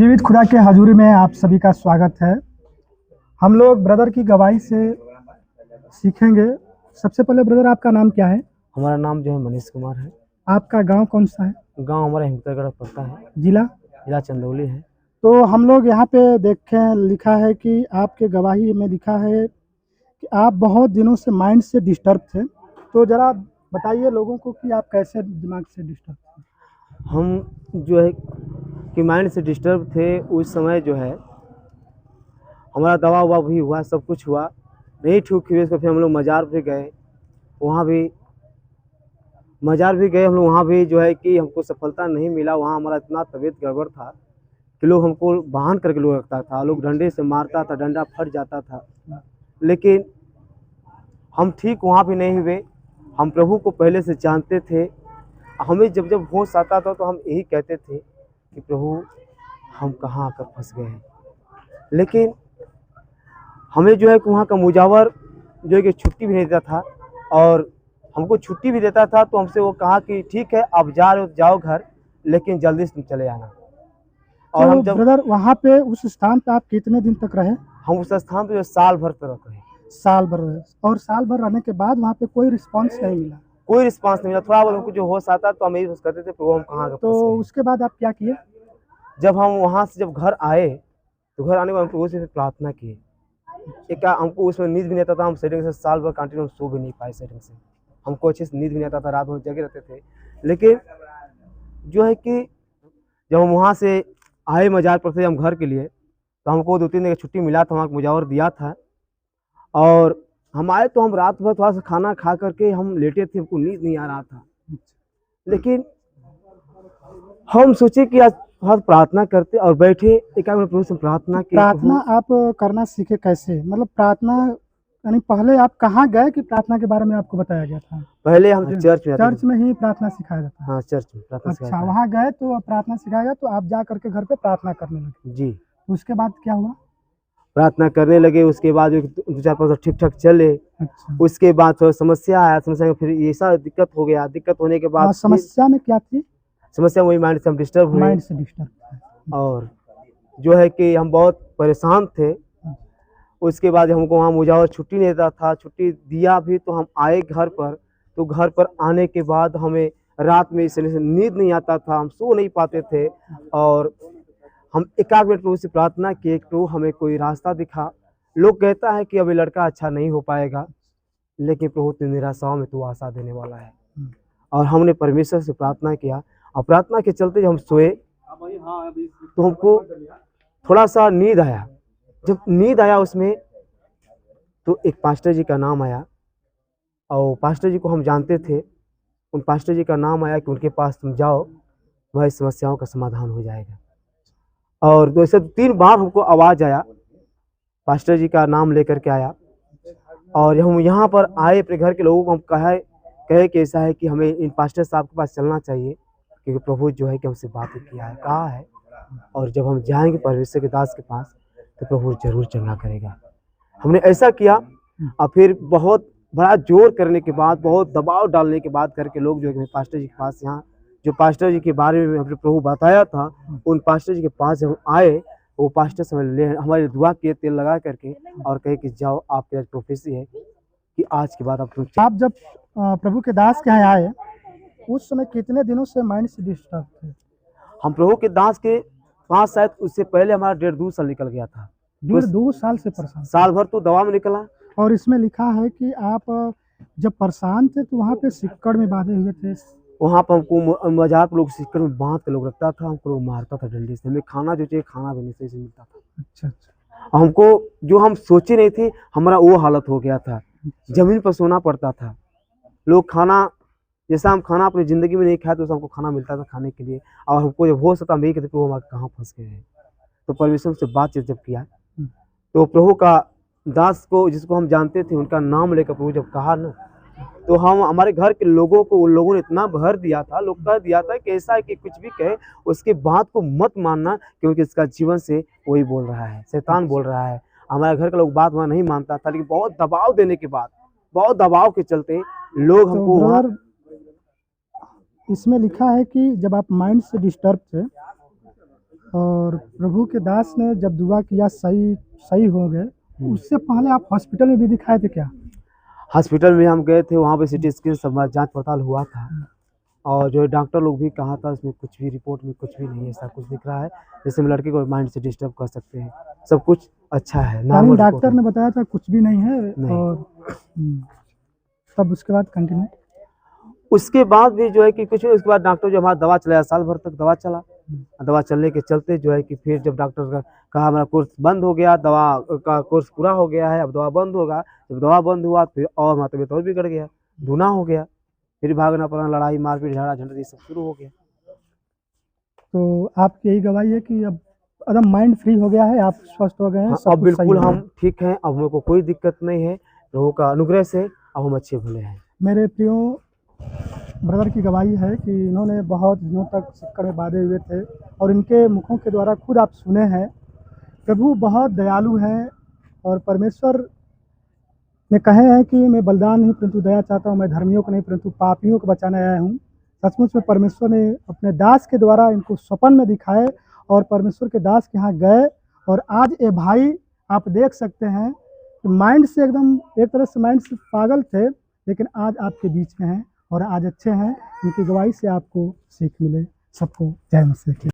जीवित खुदा के हजूरी में आप सभी का स्वागत है। हम लोग ब्रदर की गवाही से सीखेंगे। सबसे पहले ब्रदर, आपका नाम क्या है? हमारा नाम जो है मनीष कुमार है। आपका गांव कौन सा है? गांव हमारा हिमतगढ़ पड़ता है, जिला? जिला चंदौली है। तो हम लोग यहाँ पे देखें, लिखा है कि आपके गवाही में लिखा है कि आप बहुत दिनों से माइंड से डिस्टर्ब थे। तो ज़रा बताइए लोगों को कि आप कैसे दिमाग से डिस्टर्ब थे। हम जो है कि माइंड से डिस्टर्ब थे। उस समय जो है हमारा दवा उवा भी हुआ, सब कुछ हुआ, नहीं ठीक हुई। उसको फिर हम लोग मज़ार भी गए, वहाँ भी हम लोग। वहाँ भी जो है कि हमको सफलता नहीं मिला। वहाँ हमारा इतना तबीयत गड़बड़ था कि लोग हमको बांध करके लोग रखता था, लोग डंडे से मारता था, डंडा फट जाता था। लेकिन हम ठीक वहाँ भी नहीं हुए। हम प्रभु को पहले से जानते थे। हमें जब जब होश आता था तो हम यही कहते थे कि प्रभु हम कहाँ आकर फंस गए हैं। लेकिन हमें जो है कि वहाँ का मुजावर जो है कि छुट्टी भी नहीं देता था, और हमको छुट्टी भी देता था तो हमसे वो कहा कि ठीक है आप जा रहे हो जाओ घर, लेकिन जल्दी से तुम चले आना। और तो हम जब ब्रदर वहाँ पे उस स्थान पे आप कितने दिन तक रहे? हम उस स्थान पर जो साल भर तक रहे। साल भर रहे। और साल भर रहने के बाद वहाँ पे कोई रिस्पांस नहीं मिला? कोई रिस्पांस नहीं मिला। थोड़ा बहुत हमको जो होश आता तो हम यही कहते थे प्रभु हम कहाँ आकर तो फंस गए हैं। उसके बाद आप क्या किए? जब हम वहाँ से जब घर आए तो घर आने के बाद हम प्रभु से प्रार्थना किए। एक हमको उसमें नींद भी नहीं आता था। हम सेटिंग से साल भर कंटिन्यू सो भी नहीं पाए सेटिंग से। हमको अच्छे से नींद भी नहीं आता था, रात भर जगे रहते थे। लेकिन जो है कि जब हम वहाँ से आए मजार पर से हम घर के लिए, तो हमको 2-3 दिन का छुट्टी मिला था, वहाँ मुजावर दिया था। और हम आए तो हम रात भर थोड़ा सा खाना खा करके हम लेटे थे, हमको नींद नहीं आ रहा था। लेकिन हम सोचे कि आज थोड़ा प्रार्थना करते और बैठे, एकाग्र में प्रभु से प्रार्थना की। प्रार्थना आप करना सीखे कैसे? मतलब प्रार्थना यानी पहले आप कहाँ गए कि प्रार्थना के बारे में आपको बताया गया था? पहले हम चर्च में चर्च में ही प्रार्थना सिखाया जाता है? हाँ, चर्च में प्रार्थना अच्छा, सिखाया वहाँ गए तो प्रार्थना सिखाया गया, तो आप जा करके घर पे प्रार्थना करने लगे। जी। उसके बाद क्या हुआ? प्रार्थना करने लगे। उसके बाद 2-4 ठीक ठाक चले। अच्छा, उसके बाद थोड़ा समस्या आया, समस्या में फिर ऐसा दिक्कत हो गया। दिक्कत होने के बाद समस्या में क्या थी? समस्या वही माइंड से हम डिस्टर्ब हुए। माइंड से डिस्टर्ब। और जो है कि हम बहुत परेशान थे। उसके बाद हमको वहाँ मुजावर छुट्टी नहीं देता था। छुट्टी दिया भी तो हम आए घर पर, तो घर पर आने के बाद हमें रात में इसलिए नींद नहीं आता था, हम सो नहीं पाते थे। और हम एकाग्र मिनट प्रभु से प्रार्थना किए कि प्रभु हमें कोई रास्ता दिखा। लोग कहता है कि अभी लड़का अच्छा नहीं हो पाएगा, लेकिन प्रभु तेरी निराशाओं में तू आशा देने वाला है। और हमने परमेश्वर से प्रार्थना किया, और प्रार्थना के चलते जब हम सोए तो हमको थोड़ा सा नींद आया। जब नींद आया उसमें तो एक पास्टर जी का नाम आया, और पास्टर जी को हम जानते थे। उन पास्टर जी का नाम आया कि उनके पास तुम जाओ, वह समस्याओं का समाधान हो जाएगा। और 2 से 3 बार हमको आवाज़ आया, पास्टर जी का नाम लेकर के आया। और हम यहाँ पर आए, अपने घर के लोगों को हम कहे कि ऐसा है कि हमें इन पास्टर साहब के पास चलना चाहिए, क्योंकि प्रभु जो है कि हमसे बातें किया है, कहा है। और जब हम जाएंगे परमेश्वर के दास के पास तो प्रभु जरूर चंगा करेगा। हमने ऐसा किया। और फिर बहुत बड़ा जोर करने के बाद, बहुत दबाव डालने के बाद करके लोग जो है पास्टर जी के पास, यहाँ जो पास्टर जी के बारे में हमने प्रभु बताया था, उन पास्टर जी के पास जब हम आए, वो पास्टर से हमारी दुआ किए, तेल लगा करके, और कहे कि जाओ आपकी आज प्रोफेसी है कि आज के बाद आप जब प्रभु के दास के यहाँ आए उस समय कितने दिनों से माइंड से डिस्टर्ब थे? हम प्रभु के दास के पास, शायद उससे पहले हमारा 1.5-2 साल निकल गया था। 1.5-2 साल से परेशान? साल भर तो दवा में निकला। और इसमें लिखा है कि आप जब परेशान थे तो वहाँ पे सिक्कड़ में बांधे हुए थे। वहाँ पर हमको मजार पर लोग सिक्कड़ में बांध के लोग रखता था, हमको लोग मारता था डंडे से। हमें खाना जो चाहिए खाना भी नहीं सही से मिलता था। अच्छा अच्छा। हमको जो हम सोचे नहीं थे, हमारा वो हालत हो गया था। जमीन पर सोना पड़ता था। लोग खाना, जैसा हम खाना अपनी ज़िंदगी में नहीं खाए तो हमको खाना मिलता था खाने के लिए। और हमको जब हो सकता हम यही कहते प्रभु हम कहाँ फंस गए हैं। तो परमेश्वर से बातचीत जब किया तो प्रभु का दास को, जिसको हम जानते थे, उनका नाम लेकर प्रभु जब कहा ना, तो हम हमारे घर के लोगों को, उन लोगों ने इतना भर दिया था, लोग कह दिया था कि ऐसा है कि कुछ भी कहे उसके बात को मत मानना, क्योंकि इसका जीवन से वही बोल रहा है, शैतान बोल रहा है। हमारे घर के लोग बात वहाँ नहीं मानता था, लेकिन बहुत दबाव देने के बाद, बहुत दबाव के चलते लोग हमको इसमें लिखा है कि जब आप माइंड से डिस्टर्ब थे और प्रभु के दास ने जब दुआ किया सही हो गए, उससे पहले आप हॉस्पिटल में भी दिखाए थे क्या? हॉस्पिटल में हम गए थे, वहाँ पे सिटी स्कैन सब जांच पड़ताल हुआ था और जो डॉक्टर लोग भी कहा था इसमें कुछ भी रिपोर्ट में कुछ भी नहीं ऐसा कुछ दिख रहा है जैसे हम लड़के को माइंड से डिस्टर्ब कर सकते हैं, सब कुछ अच्छा है, यानी नॉर्मल रिपोर्ट डॉक्टर है। ने बताया था कुछ भी नहीं है नहीं। और तब उसके बाद कंटिन्यू उसके बाद भी जो है कि कुछ नहीं, उसके बाद डॉक्टर जो हमारा दवा चलाया, साल भर तक दवा चला। दवा चलने के चलते जो है कि फिर जब डॉक्टर का कहा हमारा कोर्स बंद हो गया, दवा का कोर्स पूरा हो गया है, अब दवा बंद होगा। जब दवा बंद हुआ फिर और हमारा तबीयत और बिगड़ गया, धुना हो गया, फिर भागना पड़ा, लड़ाई मारपीट झगड़ा झंझट ये सब शुरू हो गया। तो आपकी यही गवाही है कि अब एकदम माइंड फ्री हो गया है, आप स्वस्थ हो गए हैं, हाँ, सब अब कुछ सही बिल्कुल हो गया। हम ठीक हैं, अब मेरे को कोई दिक्कत नहीं है, प्रभु का अनुग्रह से अब हम अच्छे भले हैं। मेरे प्रियो ब्रदर की गवाही है कि इन्होंने बहुत दिनों तक सिक्कड़ में बांधे हुए थे और इनके मुखों के द्वारा खुद आप सुने हैं, प्रभु बहुत दयालु हैं और परमेश्वर ने कहे हैं कि मैं बलिदान नहीं परंतु दया चाहता हूँ, मैं धर्मियों को नहीं परंतु पापियों को बचाने आया हूँ। सचमुच में परमेश्वर ने अपने दास के द्वारा इनको स्वप्न में दिखाए और परमेश्वर के दास के यहाँ गए और आज ये भाई आप देख सकते हैं कि माइंड से एकदम एक तरह से माइंड से पागल थे, लेकिन आज आपके बीच में हैं और आज अच्छे हैं। इनकी गवाही से आपको सीख मिले। सबको जय मसीह की।